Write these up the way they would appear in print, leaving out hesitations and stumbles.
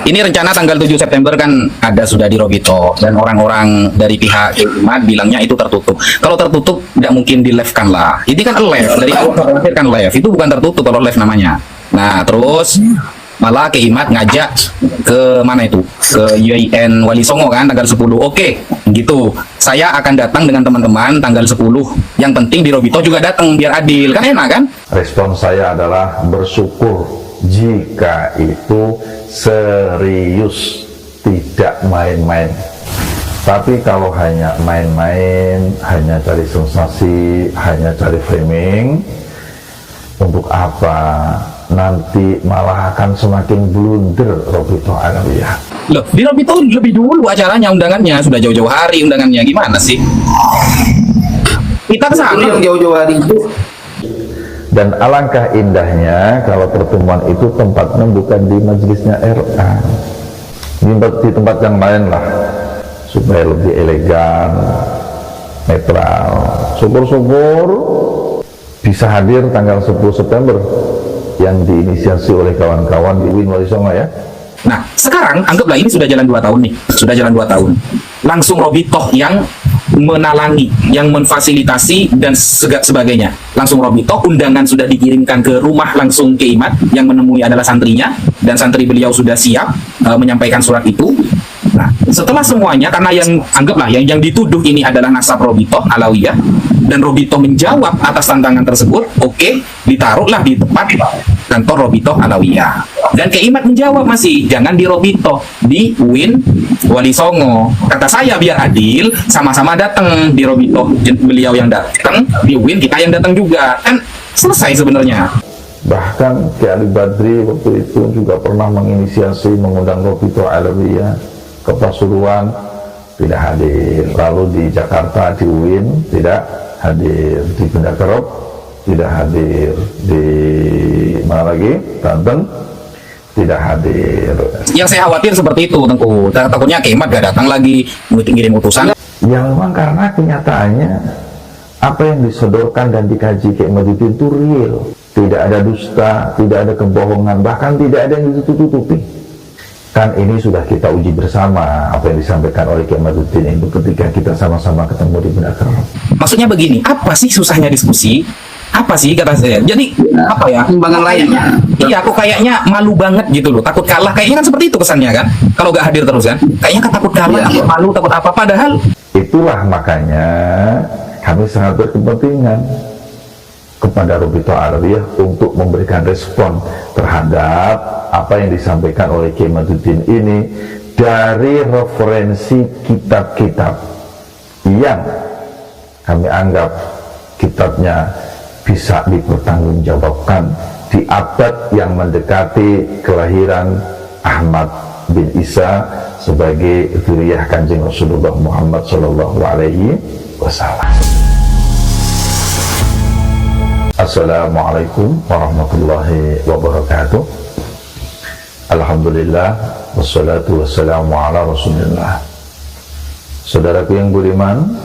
Ini rencana tanggal 7 September kan sudah di Robito, dan orang-orang dari pihak Imat bilangnya itu tertutup. Kalau tertutup nggak mungkin di live kan lah. Ini kan live dari awal terakhir kan live. Itu bukan tertutup kalau live namanya. Nah terus malah ke Imat ngajak ke mana itu, ke UIN Wali Songo kan tanggal 10. Oke gitu, saya akan datang dengan teman-teman tanggal 10. Yang penting di Robito juga datang biar adil, kan enak kan. Respon saya adalah bersyukur jika itu serius, tidak main-main. Tapi kalau hanya main-main, hanya cari sensasi, hanya cari framing, untuk apa? Nanti malah akan semakin blunder Robito Alawiyah. Loh, di Robito lebih dulu acaranya, undangannya sudah jauh-jauh hari undangannya, gimana sih? Kita kesana yang jauh-jauh hari itu. Dan alangkah indahnya kalau pertemuan itu tempatnya bukan di majelisnya RA, di tempat yang lain lah, supaya lebih elegan, netral. Syukur-syukur bisa hadir tanggal 10 September yang diinisiasi oleh kawan-kawan di UIN Wali Songo ya. Nah, sekarang anggaplah ini sudah jalan 2 tahun nih, sudah jalan 2 tahun. Langsung Robito yang menalangi, yang memfasilitasi dan sebagainya. Langsung Robito, undangan sudah dikirimkan ke rumah langsung ke Imat, yang menemui adalah santrinya, dan santri beliau sudah siap menyampaikan surat itu. Nah, setelah semuanya, karena yang anggaplah yang dituduh ini adalah nasab Robito Alawiyah, dan Robito menjawab atas tantangan tersebut, oke, ditaruhlah di tempat kantor Robito Alawiyah. Dan Keimat menjawab masih, jangan di Robito, di UIN Wali Songo. Kata saya biar adil, sama-sama datang di Robito, beliau yang datang, di UIN kita yang datang juga, kan selesai sebenarnya. Bahkan Ki Ali Badri waktu itu juga pernah menginisiasi mengundang Robito Alawiyah ke Pasuruan, tidak hadir. Lalu di Jakarta di UIN tidak hadir, di Benda Kerep tidak hadir, di mana lagi, Banten tidak hadir. Yang saya khawatir seperti itu, Tengku. Takutnya Keimat gak datang lagi, ngirim utusan. Ya memang karena kenyataannya apa yang disodorkan dan dikaji Keimat itu real, tidak ada dusta, tidak ada kebohongan, bahkan tidak ada yang ditutup-tutupi. Kan ini sudah kita uji bersama apa yang disampaikan oleh Kiai Madudin itu ketika kita sama-sama ketemu di Benda Kerep. Maksudnya begini, apa sih susahnya diskusi? Apa sih kata saya? Jadi apa ya? Timbangan lainnya. Iya, aku kayaknya malu banget gitu loh. Takut kalah. Kayaknya kan seperti itu kesannya kan? Kalau nggak hadir terus kan? Kayaknya kan takut kalah, takut malu, takut apa. Padahal itulah makanya kami sangat berkepentingan kepada Robito Alawiyah untuk memberikan respon terhadap apa yang disampaikan oleh Kiai Madudin ini dari referensi kitab-kitab yang kami anggap kitabnya bisa dipertanggungjawabkan di abad yang mendekati kelahiran Ahmad bin Isa sebagai dzurriyyah Kanjeng Rasulullah Muhammad Shallallahu Alaihi Wasallam. Assalamualaikum warahmatullahi wabarakatuh. Alhamdulillah wassalatu wassalamu ala rasulillah. Saudaraku yang budiman,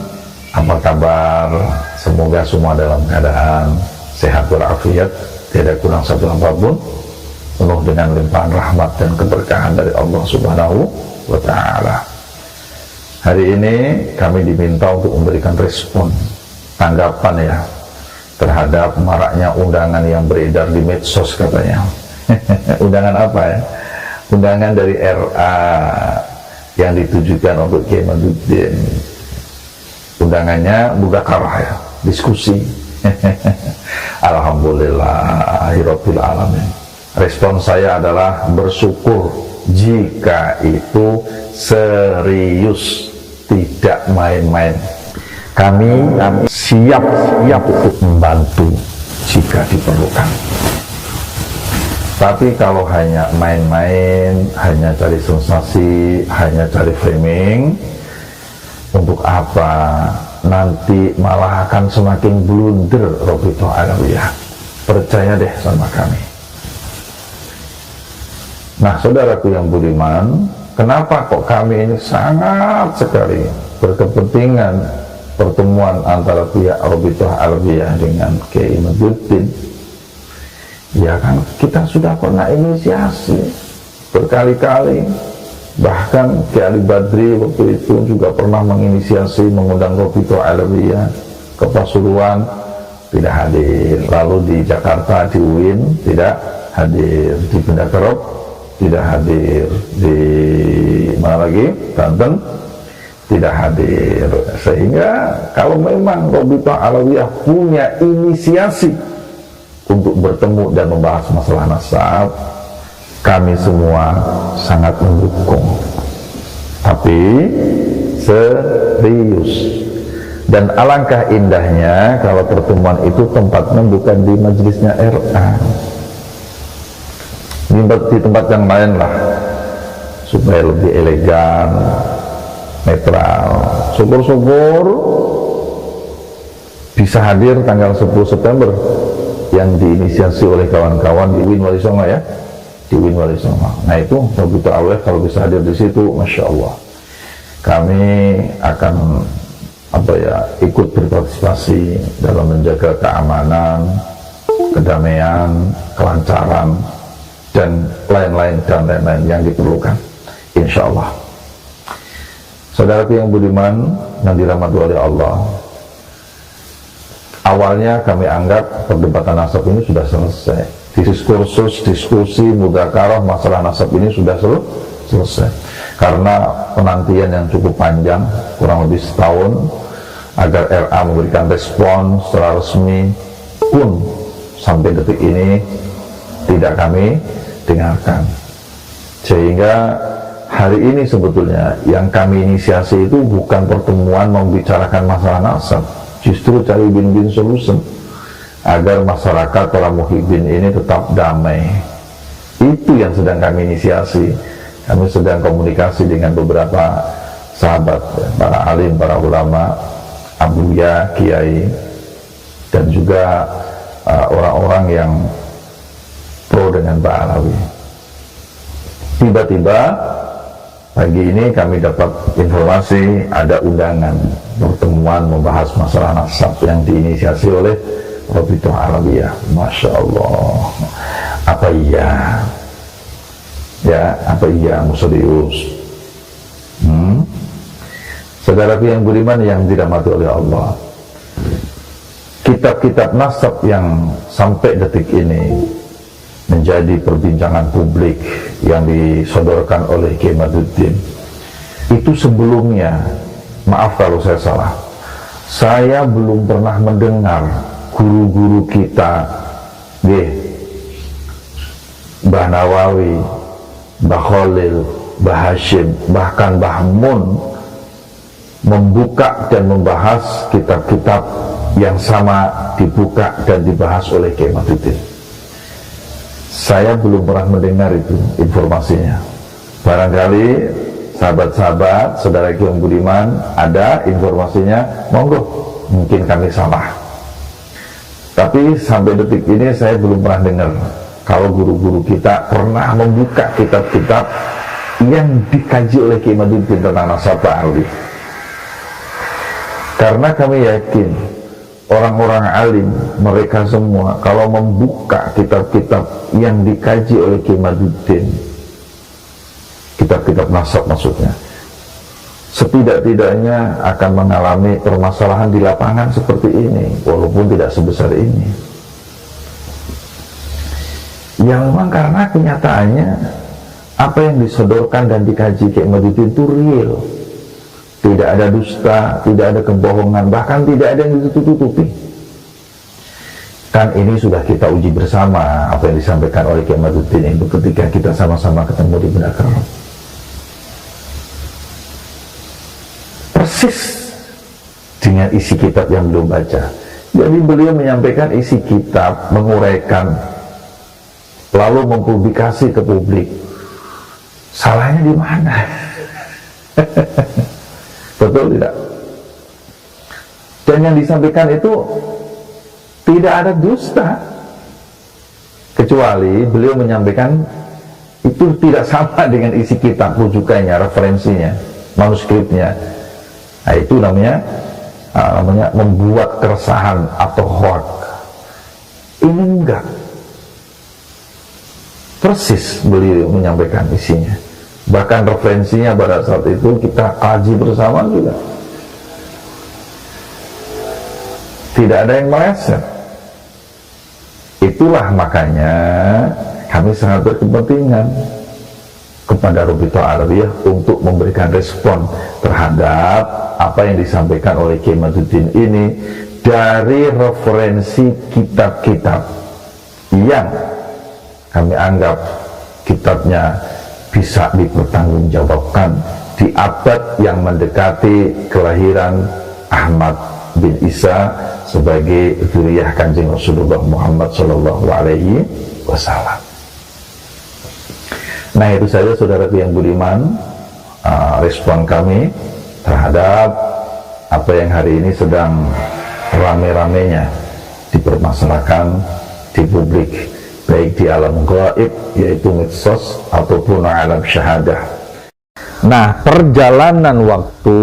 apa kabar? Semoga semua dalam keadaan sehat walafiat, tidak kurang satu apapun, penuh dengan limpahan rahmat dan keberkahan dari Allah Subhanahu wa Ta'ala. Hari ini kami diminta untuk memberikan respon, tanggapan ya, terhadap maraknya undangan yang beredar di medsos katanya. Undangan apa ya? Undangan dari RA yang ditujukan untuk Kiai Madudin. Undangannya mudakarah ya, diskusi. Alhamdulillahirabbil alamin. Respon saya adalah bersyukur jika itu serius, tidak main-main. Kami siap untuk membantu jika diperlukan. Tapi kalau hanya main-main, hanya cari sensasi, hanya cari framing, untuk apa? Nanti malah akan semakin blunder Robito Alawiyah. Percaya deh sama kami. Nah, saudaraku yang budiman, kenapa kok kami ini sangat sekali berkepentingan pertemuan antara pihak Robito Alawiyah dengan Kiai Madudin? Ya kan kita sudah pernah inisiasi berkali-kali. Bahkan Ki Ali Badri waktu itu juga pernah menginisiasi mengundang Robito Alawiyah ke Pasuruan, tidak hadir. Lalu di Jakarta, di UIN tidak hadir, di Benda Kerep tidak hadir, di mana lagi, Banten tidak hadir. Sehingga kalau memang Robito Alawiyah punya inisiasi untuk bertemu dan membahas masalah nasab, kami semua sangat mendukung, tapi serius. Dan alangkah indahnya kalau pertemuan itu tempatnya bukan di majelisnya RA, di tempat yang lain lah, supaya lebih elegan, netral. Syukur-syukur bisa hadir tanggal 10 September yang diinisiasi oleh kawan-kawan di UIN Wali Songo ya, di UIN Wali Songo. Nah itu Robito Alawiyah kalau bisa hadir di situ, Masya Allah, kami akan ikut berpartisipasi dalam menjaga keamanan, kedamaian, kelancaran, dan lain-lain yang diperlukan, insya Allah. Saudaraku yang budiman yang dirahmati oleh Allah, awalnya kami anggap perdebatan nasab ini sudah selesai. Diskusi mudzakarah masalah nasab ini sudah selesai, karena penantian yang cukup panjang, kurang lebih setahun, agar RA memberikan respon secara resmi pun sampai detik ini tidak kami dengarkan. Sehingga hari ini sebetulnya yang kami inisiasi itu bukan pertemuan membicarakan masalah nasab, justru cari win-win solution agar masyarakat para muhibbin ini tetap damai. Itu yang sedang kami inisiasi. Kami sedang komunikasi dengan beberapa sahabat, para alim, para ulama, abuya, kiai, dan juga orang-orang yang pro dengan Pak Alawi. Tiba-tiba pagi ini kami dapat informasi ada undangan pertemuan membahas masalah nasab yang diinisiasi oleh Robito Alawiyah. Masya Allah, apa iya? Ya, apa iya serius? Saudaraku yang beriman yang dirahmati oleh Allah, kitab-kitab nasab yang sampai detik ini menjadi perbincangan publik yang disodorkan oleh Kiai Maduddin, itu sebelumnya, maaf kalau saya salah, saya belum pernah mendengar guru-guru kita, Mbah Nawawi, Mbah Khalil, Mbah Hashim, bahkan Mbah Mun membuka dan membahas kitab-kitab yang sama dibuka dan dibahas oleh Kiai Maduddin. Saya belum pernah mendengar itu informasinya. Barangkali sahabat-sahabat, saudara yang budiman, ada informasinya, monggo, mungkin kami salah. Tapi sampai detik ini saya belum pernah dengar kalau guru-guru kita pernah membuka kitab-kitab yang dikaji oleh Kiai Maduddin tentang nasab Alawi. Karena kami yakin orang-orang alim, mereka semua kalau membuka kitab-kitab yang dikaji oleh Kiai Maduddin, kitab-kitab nasab maksudnya, setidak-tidaknya akan mengalami permasalahan di lapangan seperti ini, walaupun tidak sebesar ini. Ya memang karena kenyataannya apa yang disodorkan dan dikaji Kiai Maduddin itu real. Tidak ada dusta, tidak ada kebohongan, bahkan tidak ada yang ditutup-tutupi. Kan ini sudah kita uji bersama apa yang disampaikan oleh Kiai Maduddin itu ketika kita sama-sama ketemu di Benda Kerep. Persis dengan isi kitab yang belum baca. Jadi beliau menyampaikan isi kitab, menguraikan, lalu mempublikasi ke publik. Salahnya di mana? Betul tidak? Dan yang disampaikan itu tidak ada dusta, kecuali beliau menyampaikan itu tidak sama dengan isi kitab rujukannya, referensinya, manuskripnya. Nah, itu namanya membuat keresahan atau hoax. Ini enggak. persis beliau menyampaikan isinya. Bahkan referensinya pada saat itu kita kaji bersama juga. Tidak ada yang meleset. Itulah makanya kami sangat berkepentingan kepada Rabithah Alawiyah untuk memberikan respon terhadap apa yang disampaikan oleh Kiai Madzuddin ini dari referensi kitab-kitab yang kami anggap kitabnya bisa dipertanggungjawabkan di abad yang mendekati kelahiran Ahmad bin Isa sebagai dzurriyyah Kanjeng Rasulullah Muhammad Sallallahu Alaihi Wasallam. Nah, itu saja saudaraku yang budiman, respon kami terhadap apa yang hari ini sedang rame-ramenya dipermasalahkan di publik, baik di alam gaib yaitu medsos ataupun alam syahadah. Nah, perjalanan waktu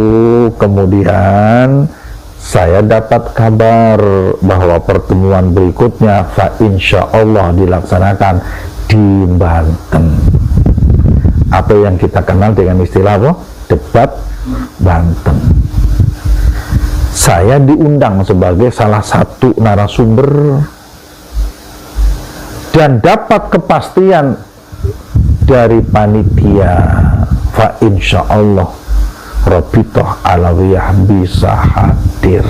kemudian saya dapat kabar bahwa pertemuan berikutnya insya Allah dilaksanakan di Banten. Apa yang kita kenal dengan istilah apa? Debat Banten. Saya diundang sebagai salah satu narasumber dan dapat kepastian dari panitia insya Allah Rabithah Alawiyah bisa hadir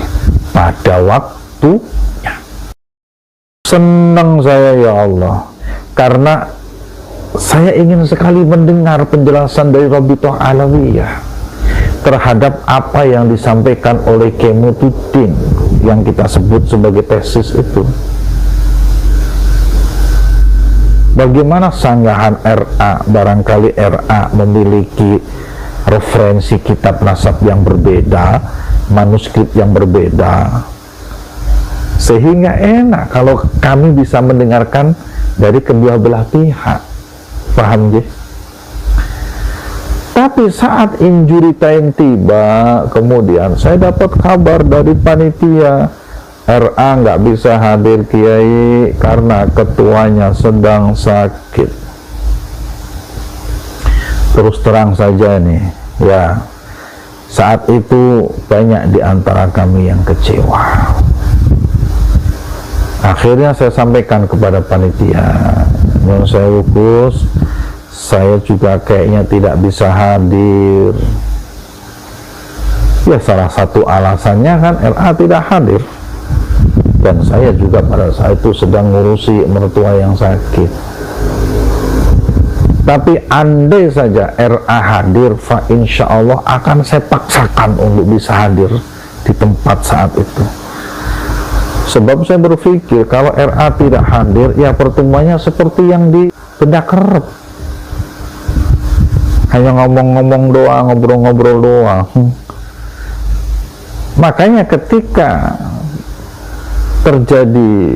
pada waktunya. Senang saya ya Allah, karena saya ingin sekali mendengar penjelasan dari Rabithah Alawiyah terhadap apa yang disampaikan oleh Kiai Madzuddin yang kita sebut sebagai tesis itu. Bagaimana sanggahan RA, barangkali RA memiliki referensi kitab nasab yang berbeda, manuskrip yang berbeda, sehingga enak kalau kami bisa mendengarkan dari kedua belah pihak. Paham ya? Tapi saat injury time tiba, kemudian saya dapat kabar dari panitia, RA nggak bisa hadir Kiai karena ketuanya sedang sakit. Terus terang saja nih, ya, saat itu banyak di antara kami yang kecewa. Akhirnya saya sampaikan kepada panitia, yang saya Gus, saya juga kayaknya tidak bisa hadir. Ya, salah satu alasannya kan RA tidak hadir, dan saya juga pada saat itu sedang ngurusi mertua yang sakit. Tapi andai saja RA hadir, insya Allah akan saya paksakan untuk bisa hadir di tempat saat itu. Sebab saya berpikir kalau RA tidak hadir, ya pertemuannya seperti yang di benda kerep, hanya ngomong-ngomong doang, ngobrol-ngobrol doang. Makanya ketika terjadi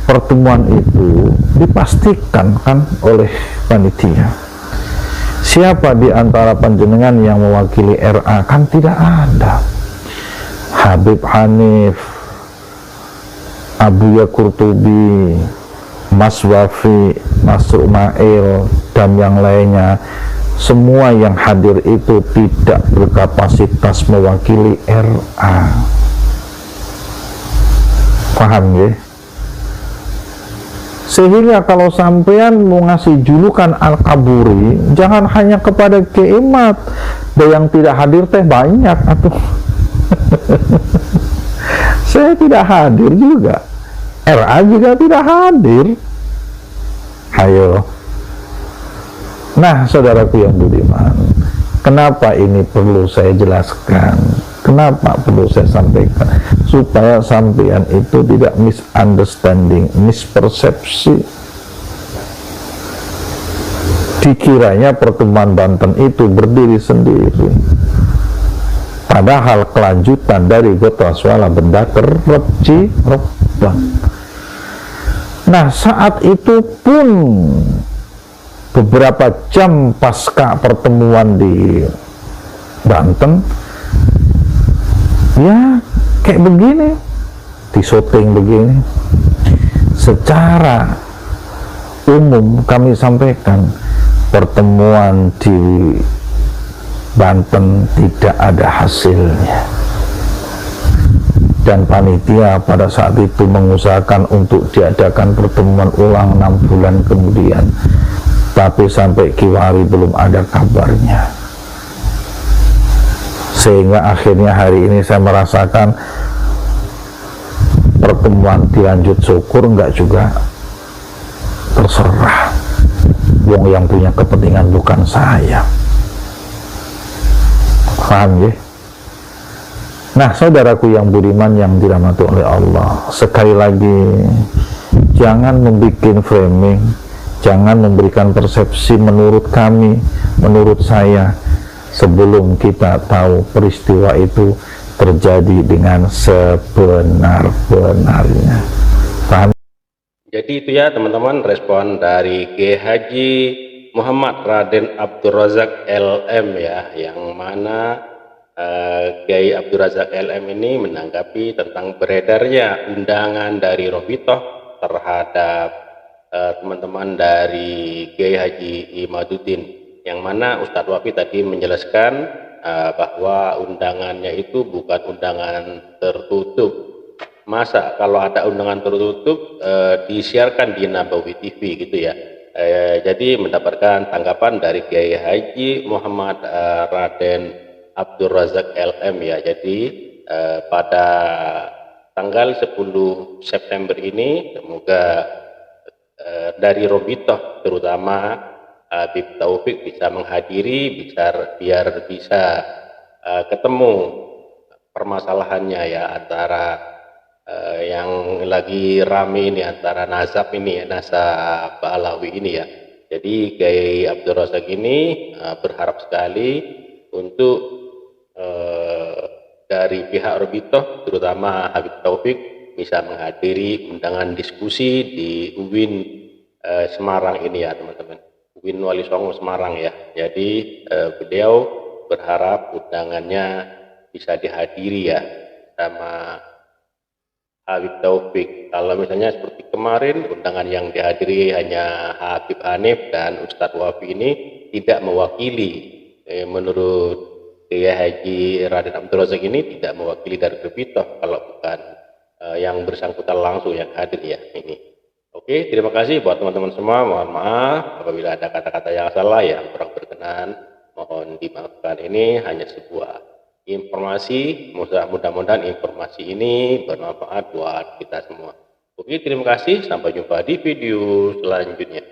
pertemuan itu dipastikan kan oleh panitia, siapa di antara panjenengan yang mewakili RA, kan tidak ada. Habib Hanif, Abuya Qurtubi, Mas Wafi, Mas Rumail, dan yang lainnya, semua yang hadir itu tidak berkapasitas mewakili RA. Paham ya? Sehingga kalau sampean mau ngasih julukan Al-Kaburi, jangan hanya kepada Kiai Mat, dan yang tidak hadir teh banyak atuh. Saya tidak hadir juga, RA juga tidak hadir. Hayo. Nah, saudaraku yang budiman, kenapa ini perlu saya jelaskan? Kenapa perlu saya sampaikan? Supaya sampean itu tidak misunderstanding, mispersepsi. Dikiranya pertemuan Banten itu berdiri sendiri, padahal kelanjutan dari Gotwaswala Benda Kerep Cirebon. Nah, saat itu pun beberapa jam pasca pertemuan di Banten, ya kayak begini, di syuting begini, secara umum kami sampaikan, pertemuan di Banten tidak ada hasilnya, dan panitia pada saat itu mengusahakan untuk diadakan pertemuan ulang 6 bulan kemudian, tapi sampai kiwari belum ada kabarnya. Sehingga akhirnya hari ini saya merasakan pertemuan dilanjut syukur enggak juga, terserah, wong yang punya kepentingan bukan saya. Paham ya? Nah, saudaraku yang budiman yang dirahmati oleh Allah, sekali lagi, jangan membuat framing, jangan memberikan persepsi menurut kami, menurut saya, sebelum kita tahu peristiwa itu terjadi dengan sebenar-benarnya. Paham? Jadi itu ya teman-teman, respon dari Kiai Haji Muhammad Raden Abdul Razak LM ya, yang mana Kiai Abdul Razak LM ini menanggapi tentang beredarnya undangan dari Robitoh terhadap teman-teman dari Kiai Haji Imaduddin, yang mana Ustadz Wafi tadi menjelaskan bahwa undangannya itu bukan undangan tertutup. Masa kalau ada undangan tertutup disiarkan di Nabawi TV gitu ya. Jadi mendapatkan tanggapan dari Kiai Haji Muhammad Raden Abdul Razak LM ya. Jadi pada tanggal 10 September ini semoga dari Robitoh terutama Habib Taufik bisa menghadiri, biar bisa ketemu permasalahannya ya, antara yang lagi rame ini, antara nasab ini, nasab Alawi ini ya. Jadi Kiai Abdul Razak ini berharap sekali untuk dari pihak Robitoh terutama Habib Taufik bisa menghadiri undangan diskusi di UIN Semarang ini ya teman-teman, UIN Wali Songo Semarang ya. Jadi beliau berharap undangannya bisa dihadiri ya sama Habib Taufik. Kalau misalnya seperti kemarin undangan yang dihadiri hanya Habib Hanif dan Ustadz Wafi ini tidak mewakili, menurut Kiai Haji Raden Abdul Razak ini tidak mewakili dari Robitoh kalau bukan yang bersangkutan langsung yang hadir ya ini. Oke, terima kasih buat teman-teman semua. Mohon maaf apabila ada kata-kata yang salah yang kurang berkenan, mohon dimaafkan. Ini hanya sebuah informasi, mudah-mudahan informasi ini bermanfaat buat kita semua. Oke, terima kasih, sampai jumpa di video selanjutnya.